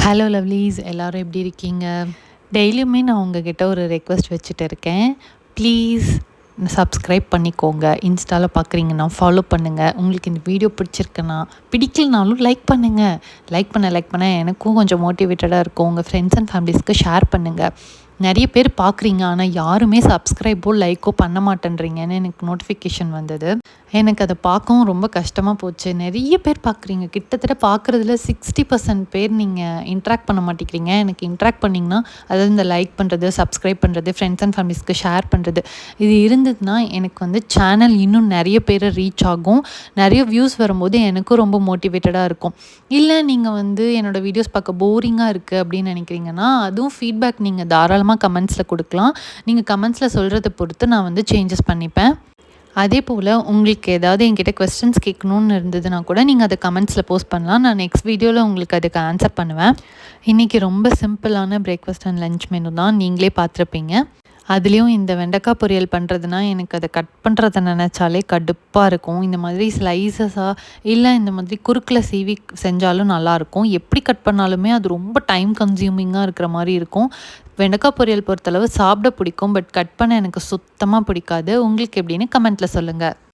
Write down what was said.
Hello lovelies, எல்லாரும் எப்படி இருக்கீங்க? டெய்லியுமே நான் உங்ககிட்ட ஒரு ரெக்வெஸ்ட் வச்சுட்டு இருக்கேன். ப்ளீஸ் சப்ஸ்கிரைப் பண்ணிக்கோங்க. இன்ஸ்டால பார்க்குறீங்கன்னா ஃபாலோ பண்ணுங்கள். உங்களுக்கு இந்த வீடியோ பிடிச்சிருக்குன்னா, பிடிக்கலனாலும் லைக் பண்ணுங்கள். லைக் பண்ண எனக்கும் கொஞ்சம் மோட்டிவேட்டடாக இருக்கும். உங்கள் ஃப்ரெண்ட்ஸ் அண்ட் ஃபேமிலிஸ்க்கு ஷேர் பண்ணுங்கள். நிறைய பேர் பார்க்குறீங்க, ஆனால் யாருமே சப்ஸ்கிரைபோ லைக்கோ பண்ண மாட்டேன்றீங்கன்னு எனக்கு நோட்டிஃபிகேஷன் வந்தது. எனக்கு அதை பார்க்கவும் ரொம்ப கஷ்டமாக போச்சு. நிறைய பேர் பார்க்குறீங்க, கிட்டத்தட்ட பார்க்குறதுல 60% பேர் நீங்கள் இன்ட்ராக்ட் பண்ண மாட்டேங்கிறீங்க. எனக்கு இன்ட்ராக்ட் பண்ணிங்கன்னா, அதாவது இந்த லைக் பண்ணுறது, சப்ஸ்கிரைப் பண்ணுறது, ஃப்ரெண்ட்ஸ் அண்ட் ஃபேமிலிஸ்க்கு ஷேர் பண்ணுறது, இது இருந்ததுன்னா எனக்கு வந்து சேனல் இன்னும் நிறைய பேரை ரீச் ஆகும். நிறைய வியூஸ் வரும்போது எனக்கும் ரொம்ப மோட்டிவேட்டடாக இருக்கும். இல்லை நீங்கள் வந்து என்னோடய வீடியோஸ் பார்க்க போரிங்காக இருக்குது அப்படின்னு நினைக்கிறீங்கன்னா, அதுவும் ஃபீட்பேக் நீங்கள் தாராளமாக கமெண்ட்ஸில் கொடுக்கலாம். நீங்கள் கமெண்ட்ஸில் சொல்கிறத பொறுத்து நான் வந்து சேஞ்சஸ் பண்ணிப்பேன். அதே போல் உங்களுக்கு ஏதாவது என்கிட்ட கொஸ்டின்ஸ் கேட்கணுன்னு இருந்ததுன்னா கூட நீங்கள் அதை கமெண்ட்ஸில் போஸ்ட் பண்ணலாம். நான் நெக்ஸ்ட் வீடியோவில் உங்களுக்கு அதுக்கு ஆன்சர் பண்ணுவேன். இன்றைக்கி ரொம்ப சிம்பிளான பிரேக்ஃபாஸ்ட் அண்ட் லன்ச் மெனு தான், நீங்களே பார்த்துருப்பீங்க. அதுலேயும் இந்த வெண்டைக்காய் பொரியல் பண்ணுறதுனா எனக்கு அதை கட் பண்ணுறத நினச்சாலே கடுப்பாக இருக்கும். இந்த மாதிரி ஸ்லைசஸாக இல்லை இந்த மாதிரி குறுக்கில் சீவி செஞ்சாலும் நல்லாயிருக்கும். எப்படி கட் பண்ணாலுமே அது ரொம்ப டைம் கன்சியூமிங்காக இருக்கிற மாதிரி இருக்கும். வெண்டைக்காய் பொரியல் பொறுத்தளவு சாப்பிட பிடிக்கும், பட் கட் பண்ண எனக்கு சுத்தமாக பிடிக்காது. உங்களுக்கு எப்படின்னு கமெண்ட்டில் சொல்லுங்கள்.